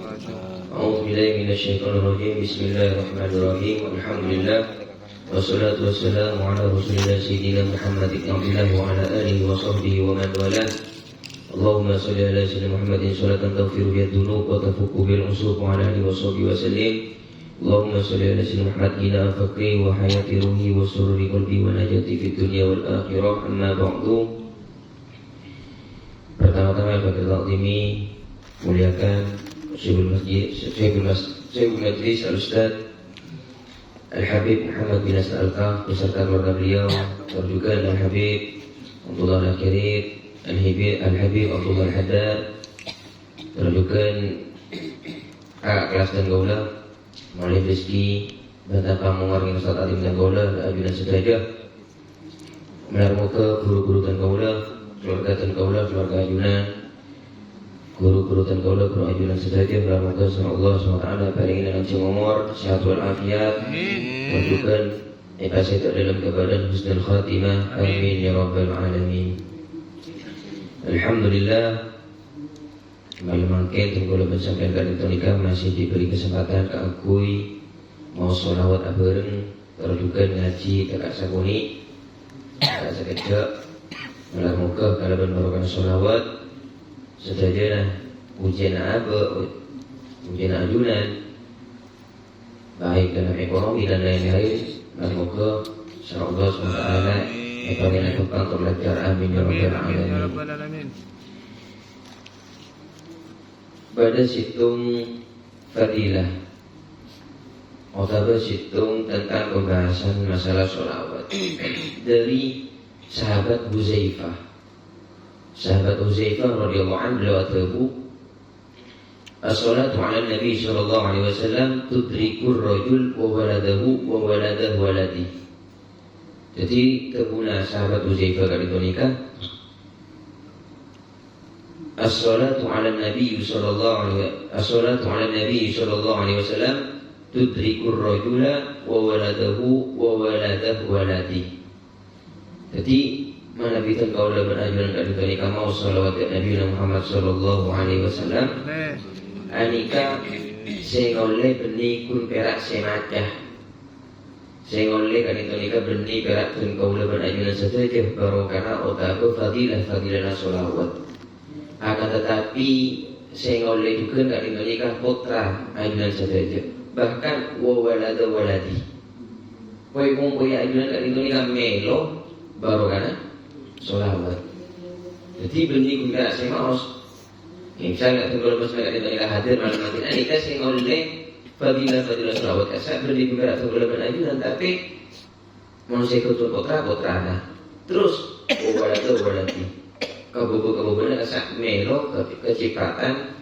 أعوذ بالله من الشيطان الرجيم. بسم الله الرحمن الرحيم. الحمد لله والصلاة والسلام على رسول الله سيدنا محمد بن عبد الله وعلى آله وصحبه ومن والاه. اللهم صل على سيدنا محمد صلاة تغفر بها الذنوب وتفك بها العصوب وعلى آله وصحبه وسلم. اللهم صل على سيدنا محمد غنى فقري وحياة روحي وسرور قلبي ونجاتي في الدنيا والآخرة. أما بعد. Pertama-tama bagi takdimi muliakan Syekhul Majlis Al-Ustaz Al-Habib Muhammad bin Nasr Al-Kaf beserta keluarga beliau, juga Al-Habib Abdullah Al-Kirid, Al-Habib Abdullah Al-Haddad, juga kakak kelas dan gaula Maulid Rizki Banta Pamungar dengan Ustaz Alim dan gaula Ajunan Sejadah, Menarmuka guru-guru dan gaula, keluarga dan gaula, keluarga ajunan, guru-guru dan gaula, guru ajunan sejadah. Semoga Allah SWT paling dengan umur, sehat walafiat, wujudkan ibadah dalam keadaan husnul khatimah. Amin ya rabbal alamin. Alhamdulillah. Malam makin tunggu bersampaian kali nikah masih diberi kesempatan keakui mau sholawat abareng, terjukan ngaji kakak sakuni, kakak sekejap. Muka kalau memerlukan sholawat sejajarah ujian ajunan baik dalam ekonomi dan lain-lain. Semoga Allah SWT ekonomi kita untuk belajar. Amin ya rabbal alamin. Pada situng fadilah atau situng tentang pembahasan masalah sholawat dari sahabat Huzaifah. Sahabat Huzaifah radhiyallahu anhu berkata, "As-salatu 'ala Nabi sallallahu alaihi wasallam tudrikur rajul wa waladahu wa waladah waladi." Jadi kebuna sahabat Huzaifah kali nikah. As-salatu 'ala Nabi sallallahu alaihi wasallam tudrikur rajula wa waladahu wa waladah waladi. Jadi mana bitan kaulah berajuan kat nikah mau salawat Nabi Muhammad sallallahu alaihi wasallam. Anika sengole beni kun perak semacah. Sengole kat nikah beni perak kun kaulah berajuan saja baru karena otaku fadilah salawat. Akan tetapi sengole juga kat nikah putra ajuan saja. Bahkan wa walada waladi. Koi punya ajuan kat nikah melo baru karena sholawat. Jadi benih guna saya maus. Misalnya kalau masalah kita hadir malam nanti kita saya oleh fadilah sholawat. Saya benih guna atau kalau benajunan tapi manusia kutu putra nah. Terus waladi. Kabubu benar asa melo kecipratan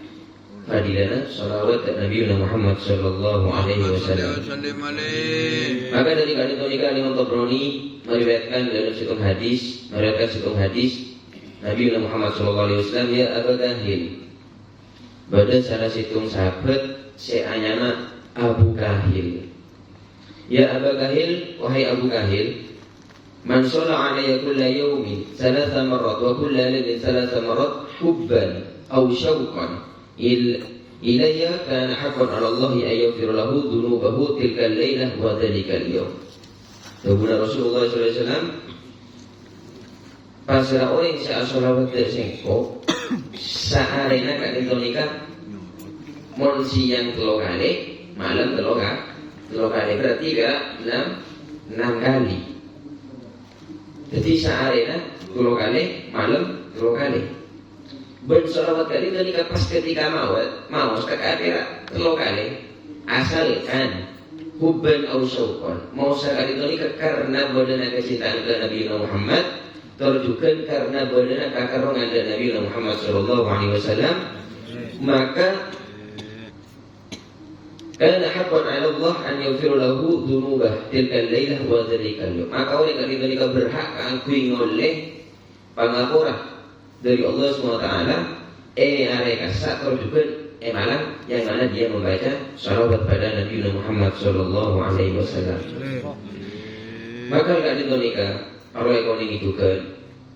fadilah sholawat Nabi Muhammad sallallahu alaihi wasallam. Maka dari kali Imam Tabrani meriwayatkan dalam situng hadis, Nabi Muhammad sallallahu alaihi wasallam, ya Abu Kahil. Pada salah situng sahabat seanyana Abu Kahil. Ya Abu Kahil, wahai Abu Kahil, man shalla alayya kulla yawmin thalatha marrat wa kulla lailatin thalatha marrat hubban aw shawqan ilayya kana haqqan 'ala Allah an yaghfira lahu dhunubahu tilka al-lailah wa dhalika al-yawm. Kemudian Rasulullah SAW pasrah orang yang sholawat tersengko saarena kat nikah mon siang telo kali malam telo kali berarti enam kali. Jadi saarena telo kali malam telo kali. Ben sholawat kali nikah pas ketika mau sekadar telo kali asalkan hubban aw syauqan mau sekali nikah karena badana kecintaan kepada Nabi Muhammad, terjukan karena badana kakarongan dari Nabi Muhammad sallallahu alaihi wasallam, maka kana haqqan 'ala Allah an yaghfira lahu dzunubah tilka al-lailah wa dzalika al-yawm. Maka oleh karena nikah berhak angkui ngoleh pangapura dari Allah SWT areka sak terjukan malam yang mana dia membaca salawat pada Nabi Muhammad sallallahu alaihi wasallam. Maka kalau nikah orang ekonomi juga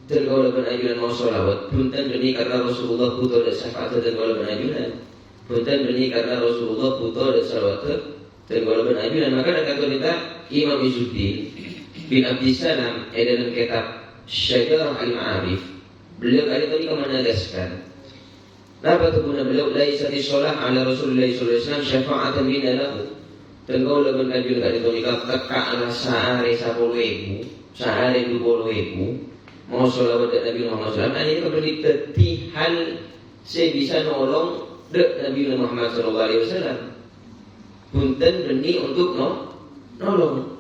dan kalau benajunan mau salawat punten demi karena Rasulullah butuh syafaat dan kalau benajunan punten beni karena Rasulullah butuh dan salawat tenggolaban ajunan. Maka ada kata kita Imam Izzuddin bin Abdissalam dalam kitab Syajarah Al-Ma'arif, beliau kali tadi menegaskan apa tu guna beliau laisati sholah ala Rasulullah sallallahu alaihi wasallam syafa'atan minna lahu. Tenggolaban ajunan kali tadi tekaklah sehari 10.000, sehari 20.000 mau sholawat Nabi Muhammad SAW. Ini kembali teti hal saya bisa nolong dek Nabi Muhammad SAW. Punten beni untuk nolong.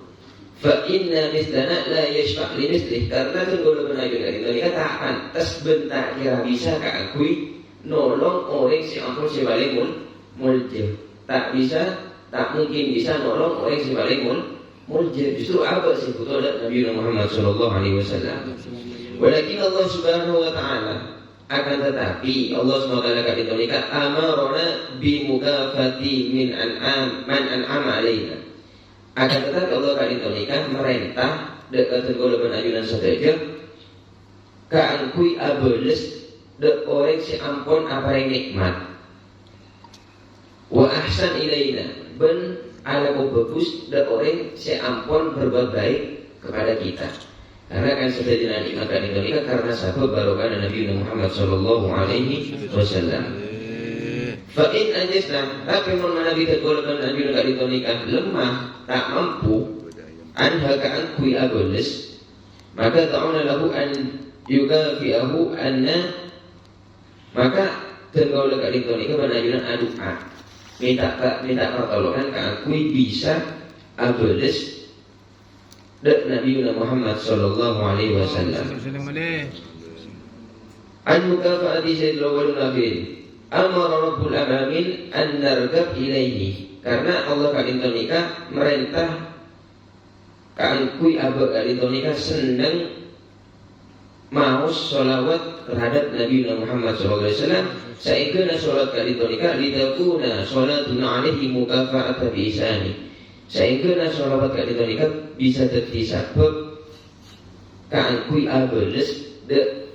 Fa inna mislana la yashfa' li mislih. Karena tenggolaban ajunan kali tadi tak pantas bentak kira bisa keakui nolong orang si ampun sebalik muljib. Tak bisa, tak mungkin bisa nolong orang sebalik muljib. Justru apa sih butuh Nabi Muhammad sallallahu alaihi wasallam. Walakin Allah Subhanahu wa taala akan tetapi Allah SWT kata amarona bi mukafati min man an'ama alaina. Akan tetapi Allah kata merintah dekat tenggolaban ajunan saja kaangkui abeles de orang si ampun apa yang nikmat. Wa ahsan ilaina ben ala bagus de orang si ampun berbuat baik kepada kita. Karena kan sudah dinamakan Indonesia karena sabab barokah Nabi Muhammad sallallahu alaihi wasallam. Fa in ajisna, tapi mun Nabi tegolkan Nabi Indonesia lemah, tak mampu anha ka kui agoles, maka ta'una lahu an yugafi'ahu anna, maka tegolkan Indonesia benajunan adu'a. Minta pertolongan ka kui bisa agoles dak Nabi Muhammad sallallahu alaihi wasallam. An mukafa'ati sayyidil awwalin akhirin. Amara Rabbul Alamin an nargab ilaihi. Karena Allah kadintonika merintah kaangkui abad kadintonika senang mau sholawat terhadap Nabi Muhammad sallallahu alaihi wasallam. Sehingga sholat kadintonika litakuna sholatuna alaihi mukafa'ata bi ihsani. Sehingga sholawat kadintonika bisa jadi sebab kaangkui abeles de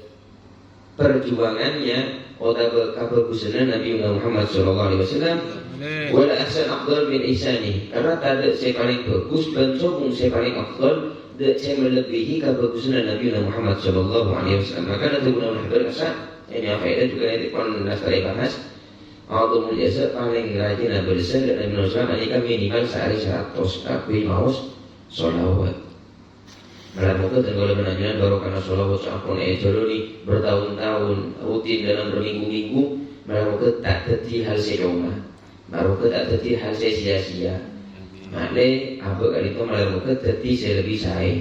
perjuangannya atau kebagusan Nabi Muhammad sallallahu alaihi wasallam. Wala ahsan afdal min ihsani. Karena tak ada saya paling bagus dan sombong saya paling afdal dan saya melebihi kebagusan Nabi Muhammad sallallahu alaihi wasallam. Maka ada guna berkasa ini apa itu juga nanti pun nasari bahas. Al-Qur'an jasa paling rajin berlisan dan Nabi Muhammad ini kan minimal sehari 100 akui maus sholawat. Melakukan tenggolaban ajunan baru karena sholawat sampun ejoloni bertahun-tahun rutin dalam berminggu-minggu melakukan tak terti hal sedoma, melakukan tak terti hal sia-sia. Makle apa kali itu melakukan terti saya lebih saya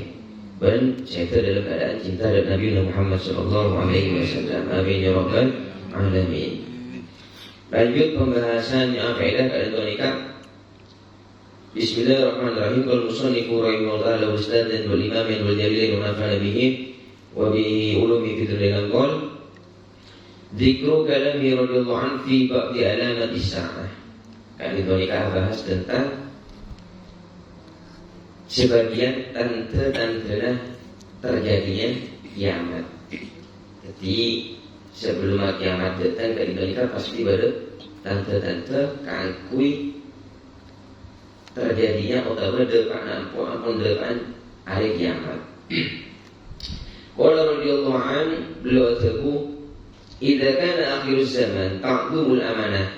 dan saya dalam keadaan cinta dan Nabi Muhammad sallallahu alaihi wasallam. Amin ya rabbal alamin. Lanjut pembahasan yang faedah keadaan nikah. Bismillahirrahmanirrahim. Qul musannifu rahimahullah lahu ustadzan wal imamin wal jalil wa nafa'ana bihi wa bi ulumi fi dunyal qol. Dzikru kalami radhiyallahu an fi ba'di alamat as-sa'ah. Keadaan nikah bahas tentang sebagian tanda-tanda terjadinya kiamat. Jadi sebelum kiamat datang ke Indonesia pasti ada tanda-tanda kaangkui terjadinya utawa depan hari kiamat. Qala radhiyallahu an beliau tebu idza kana akhiruz zaman taqdumul amanah.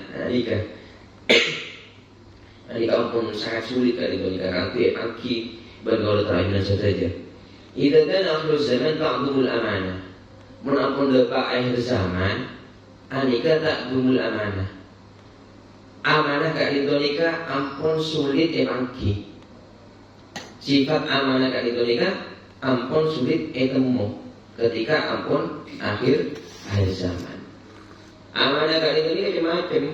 Ini pun sangat sulit kali Indonesia kaangkui aki bergaul terakhir saja. Idza kana akhiruz zaman taqdumul amanah. Menapun depan akhir zaman anika tak dumul amanah. Amanah kat Indonesia ampun sulit emangki. Sifat amanah kat Indonesia ampun sulit etemu ketika ampun akhir zaman. Amanah kat Indonesia macam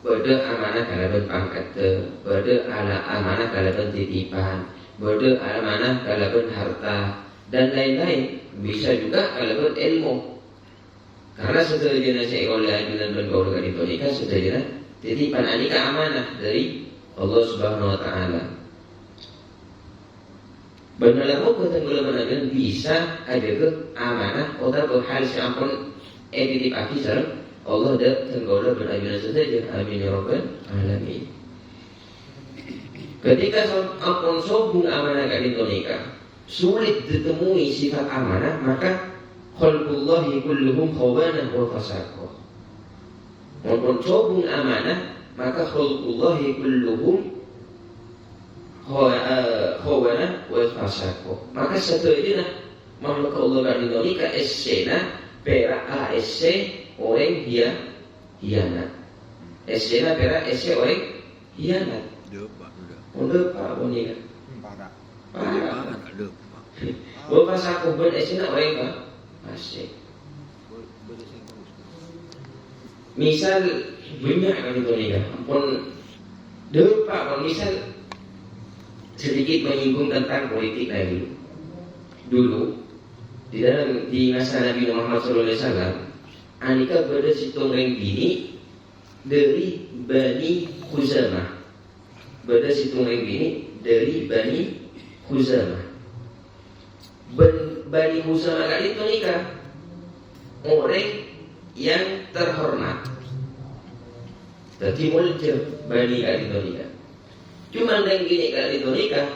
beda amanah kalaban pangkat, beda ala amanah kalaban titipan, beda amanah kalaban harta dan lain-lain. Bisa juga kalaban ilmu. Karena setelahnya saya oleh ajunan dan kau kat Indonesia setelahnya titipan anika amanah dari Allah Subhanahu wa taala. Benar mau bisa ada ke amanah atau hal sampun titip aki Allah dah tenggoda berayunan saja. Amin ya rabbal alamin. Ketika ampun sobung amanah kalian nikah, sulit ditemui sifat amanah, maka khalqullahi kulluhum khawanah wa fasaqah. Ampun sobung amanah, maka khalqullahi kulluhum khawanah wa fasaqah. Maka setelahnya makhluk Allah kalian nikah esena perak ASC orang hianat. Esena perak SC orang hianat. Udah Pak Boni kan? Parah. Bapak saku ben esina orang Pak. Asik. Misal banyak kan itu nih kan. Ampun Pak, misal sedikit menyinggung tentang politik lagi dulu. Di masa Nabi Muhammad SAW, Anika berada situng reng bini dari Bani Khuzamah. Berada situng reng bini dari Bani Khuzamah. Bani Khuzamah kali itu nikah orang yang terhormat. Jadi muljab Bani kali itu nikah. Cuma reng bini kali itu nikah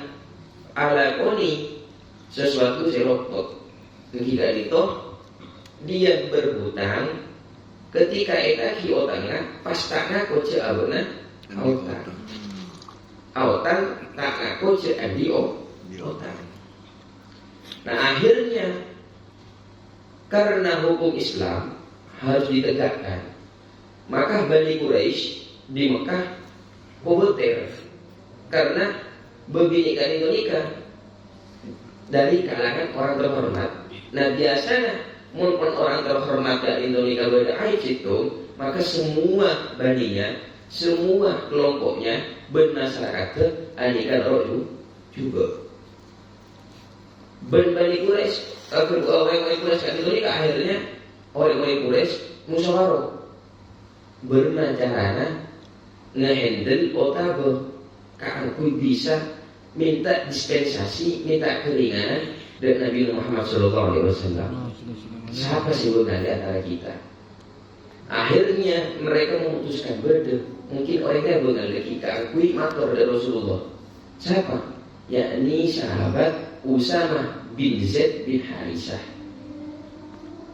alakoni sesuatu serokot. Ketika itu dia berhutang. Ketika eta ki otangna pastana koce abona autang. Autang tak ngaku cek andi otang. Nah akhirnya karena hukum Islam harus ditegakkan, maka Bani Quraisy di Mekah kubuter karena begini kan itu nikah dari kalangan orang terhormat. Nah biasanya mumpun orang terhormat dari Indonesia beda aib itu, maka semua baninya, semua kelompoknya bermasyarakat anikan roju juga. Bani Quraisy, orang-orang Quraisy kan Indonesia akhirnya orang-orang Quraisy musyawarah bermacarana ngehandle otabe kaangku bisa minta dispensasi, minta keringanan dari Nabi Muhammad SAW. Siapa sih bukan di antara kita? Akhirnya mereka memutuskan berde. Mungkin orangnya bukan kita akui matur dari Rasulullah. Siapa? Yakni sahabat Usamah bin Zaid bin Harisah.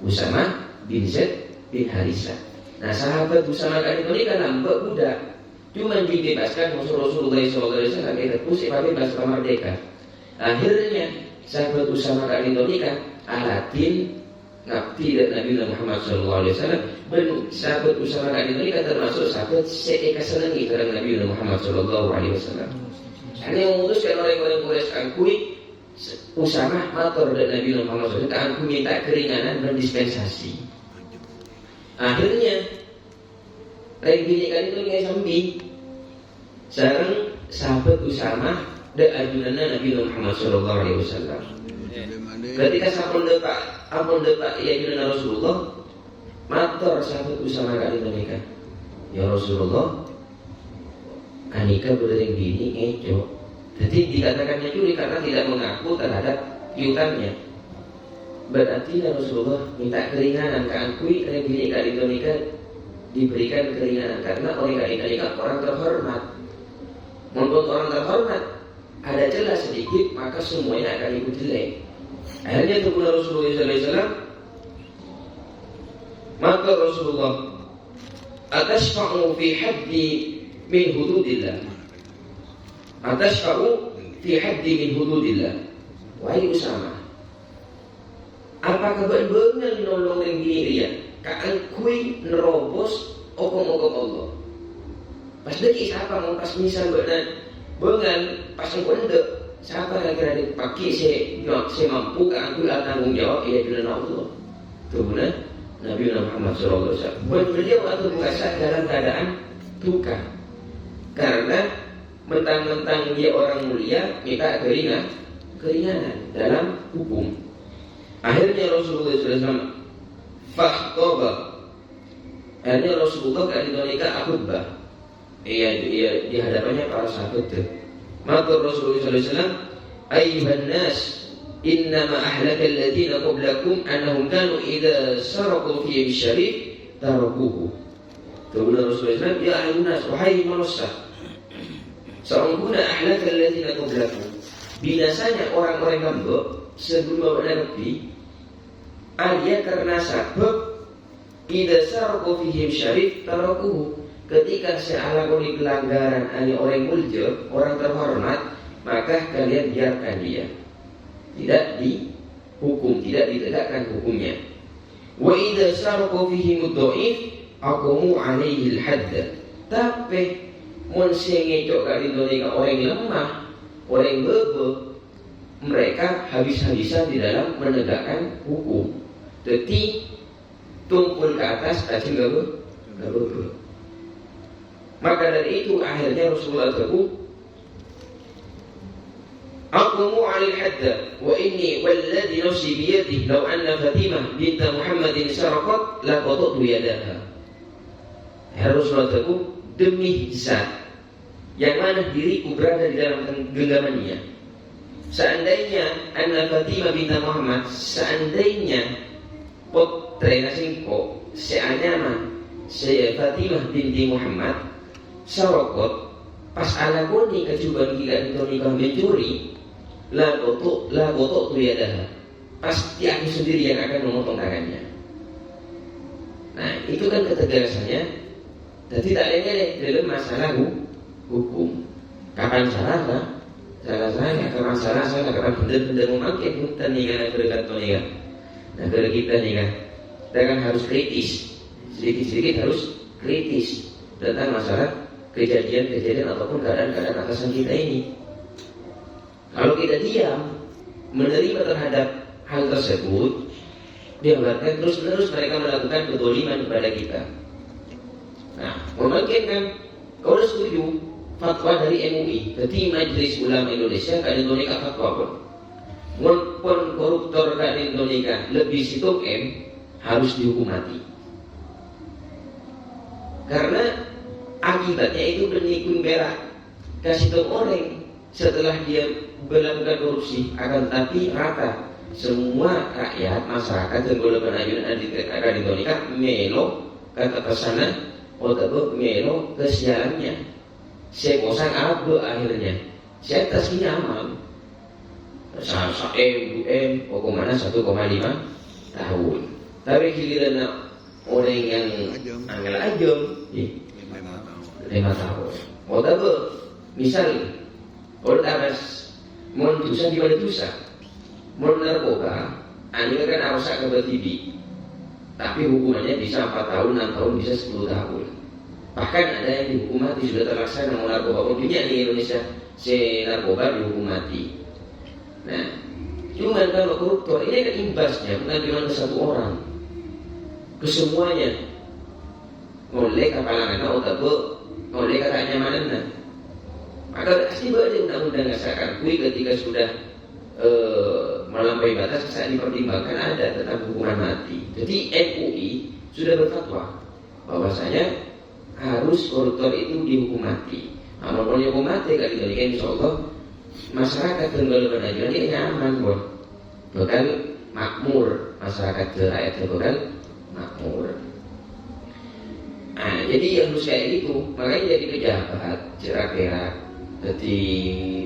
Usamah bin Zaid bin Harisah. Nah sahabat Usamah kali ini kan nampak budak. Cuma dibebaskan Rasulullah SAW kita pusing bebas merdeka. Akhirnya sahabat Usamah kali ini kan alatin ngabdi dari Nabi Muhammad SAW. Dan sahabat Usamah kali ini kan termasuk sahabat seeka senangi dari Nabi Muhammad SAW. Hanya memutuskan orang-orang Quraisy akui Usamah matur dari Nabi Muhammad SAW. Aku minta keringanan dan dispensasi. Akhirnya Regini kan itu nggak sambil sarang sahabat Usamah dan ajunan Nabi Muhammad SAW. Ketika sampun depak ya ajunan Rasulullah, matur sahabat Usamah kali itu ya Rasulullah, anika berdeng gini ngeco. Jadi dikatakannya curi karena tidak mengaku terhadap piutannya. Berarti Rasulullah minta keringanan keangkui regini kali itu diberikan keringanan karena orang kali ini orang terhormat. Mumpun orang terhormat ada celah sedikit maka semuanya akan ikut jelek. Akhirnya itu Rasulullah SAW. Maka Rasulullah atashfa'u fi haddi min hududillah. Atashfa'u fi haddi min hududillah. Wahai Usamah, apakah benar nolong yang gini dia? Kaangkui nerobos okom-okom Allah. Pas deki siapa mau pas misal benar bengan pas ngkonde siapa kira-kira dipakai saya mampu kaangkui tanggung jawab ya dengan Allah. Itu benar Nabi Muhammad SAW. Beliau atau merasa dalam keadaan duka karena mentang-mentang dia orang mulia minta keringanan dalam hukum. Akhirnya Rasulullah SAW fakhtoba. Akhirnya Rasulullah ketika akhutbah. Ia di hadapannya para sahabat. Maka Rasulullah SAW, ayyuhan nas, innama ahlaka alladhina qablakum annahum kanu idza saraqu fi syarif tarakuhu. Kemudian Rasulullah SAW, ya ayunas, wahai manusia, sa'ungkuna ahlaka alladziina qablakum. Binasanya orang-orang Lombok sebelum bawa Nabi, alia karena sabab idza sarqu fihim syarif tarakuhu. Ketika sealakoni pelanggaran ani orang mulia, orang terhormat, maka kalian biarkan dia. Tidak dihukum, tidak ditegakkan hukumnya. Wa idza sarqu fihim ad-dha'if aqamu 'alaihi al-hadd. Tapi mun sing ngecok kali donika orang lemah, orang bebe, mereka habis-habisan di dalam menegakkan hukum. Jadi tumpul ke atas aja nggak bebe. Maka dari itu akhirnya Rasulullah SAW aqamu 'alal hadda wa inni walladhi nafsi biyadihi law anna Fatimah bint Muhammadin sarqat la qata'tu yadaha. Rasulullah SAW, demi zat yang mana diriku berada di dalam genggamannya, seandainya anna Fatimah bint Muhammad, seandainya putra singko seanyama saya Fatimah binti Muhammad sarokot pas ala koni kecuban gila itu nikah mencuri la kotok tu yadaha, pasti aku sendiri yang akan memotong tangannya. Nah itu kan ketegasannya. Jadi tak ada dalam masalah hukum. Kapan salah lah? Salah saya, kapan salah, kapan benar-benar memakai hutan nih kan berdekat nih kan. Nah kalau kita nih kan, kita kan harus kritis, sedikit-sedikit harus kritis tentang masalah kejadian-kejadian ataupun keadaan-keadaan atasan kita ini. Kalau kita diam, menerima terhadap hal tersebut, dianggapkan terus-menerus mereka melakukan kezaliman kepada kita. Nah, memungkinkan kalau setuju fatwa dari MUI, jadi Majelis Ulama Indonesia kan Indonesia fatwa pun. Walaupun koruptor kan Indonesia lebih situ harus dihukum mati. Karena akibatnya itu bernikung berak. Kasih tahu orang setelah dia melakukan korupsi akan tapi rata semua rakyat masyarakat dan golongan ayunan akan Indonesia melo kata kesana. Otak melo kesialannya. Saya bosan abu akhirnya. Saya tasnya amal. Sa kemana 1,5 tahun. Tapi giliran orang yang angel ajam 5 tahun. Otak misal kalau atas mau dosa di mana dosa, mau narkoba, anda kan harus ke TV. Tapi hukumannya bisa 4 tahun, 6 tahun, bisa 10 tahun. Bahkan ada yang dihukum mati sudah terlaksana narkoba. Punya di Indonesia, si narkoba dihukum mati. Nah, cuma kalau koruptor ini kan imbasnya bukan cuma ke satu orang, ke semuanya. Oleh kapalangan, oleh katanya mana? Maka pasti ada undang-undang asalkan kui ketika sudah melampaui batas saat dipertimbangkan ada tentang hukuman mati. Jadi MUI sudah berfatwa bahwasanya harus koruptor itu dihukum mati. Nah, kalau dihukum mati kalau Indonesia insya Allah masyarakat dan golongan ajuan ini nyaman bon, bakal makmur masyarakat rakyat bakal makmur. Nah, jadi yang harus kayak gitu, makanya jadi pejabat cerak-berak, jadi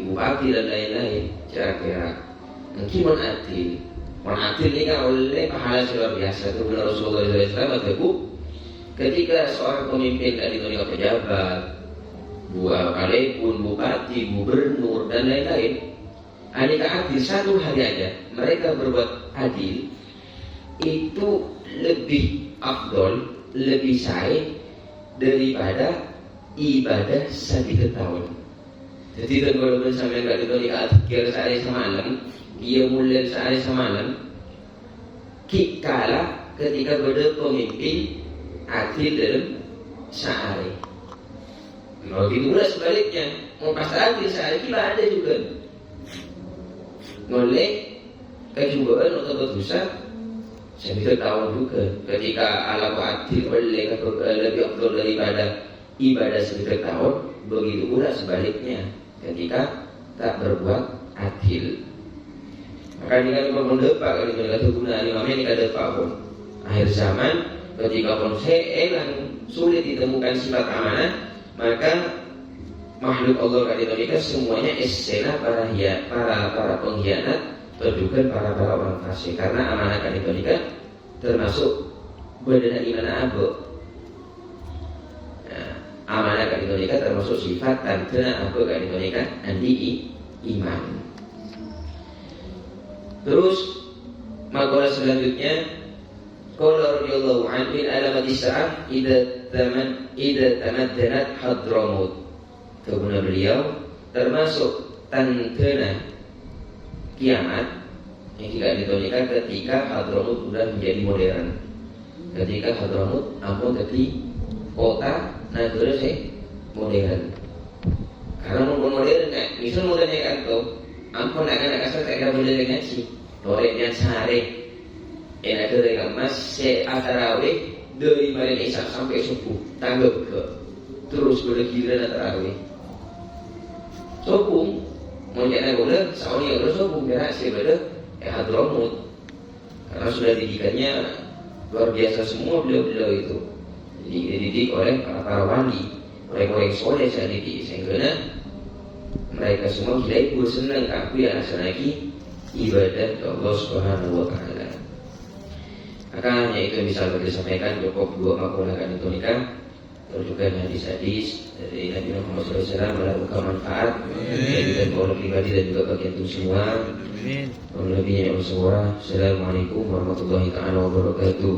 bupati dan lain-lain cerak-berak. Mungkin menadil ini kan oleh pahala luar biasa. Itu benar Rasulullah SAW ketika seorang pemimpin dari dunia pejabat, kalipun bupati, gubernur dan lain-lain, aneka adil satu hari aja mereka berbuat adil itu lebih afdol, lebih baik daripada ibadah 1 tahun. Jadi kalau sampai enggak dunia adil sehari semalam, dia mulai sehari semalam, kala ketika ada pemimpin adil dalam sehari. Kalau gitu pula sebaliknya, mau pas adil sehari kita ada juga. Ngoleh kejugaan atau berdosa 1 tahun juga. Ketika alam adil oleh lebih afdal daripada ibadah 1 tahun, begitu pula sebaliknya ketika tak berbuat adil. Maka ini kan mendepak kalau kita kata guna imamnya ini kada depak pun. Akhir zaman Ketika konsep sulit ditemukan sifat amanah, maka makhluk Allah kadang-kadang semuanya esena para pengkhianat, berduga para orang fasik. Karena amanah kadang-kadang termasuk badana iman abu. Nah, amanah kadang-kadang termasuk sifat tanda abu kadang-kadang andi iman. Terus makalah selanjutnya, qala radhiyallahu anhu min alamati sa'ah idza tamaddanat hadramut. Kemudian beliau termasuk tanda kiamat yang tidak ditolakkan ketika Hadramut sudah menjadi modern. Ketika Hadramut ampun jadi kota negara modern. Karena modern kan, misal modern kan tuh, ampun nak asal tak ada modern ngaji. Torenya sehari, enak dari mas se atarawih dari malam isya sampai subuh, tanggap ke terus bergiliran atarawih. Sobung, mau jangan boleh, soalnya udah sobung berak sih pada Hadramut, karena sudah didikannya luar biasa semua beliau itu, dididik oleh para wali, orang-orang soleh saya didik, sehingga mereka semua gila ibu senang aku yang lagi ibadah Allah Subhanahu Wa Taala. Maka hanya itu bisa disampaikan cukup dua makalah kan itu nikah. Terus juga hadis-hadis dari Nabi Muhammad SAW melakukan manfaat dan para pribadi dan juga bagi antum semua. Lebihnya Allah. Assalamualaikum warahmatullahi wabarakatuh.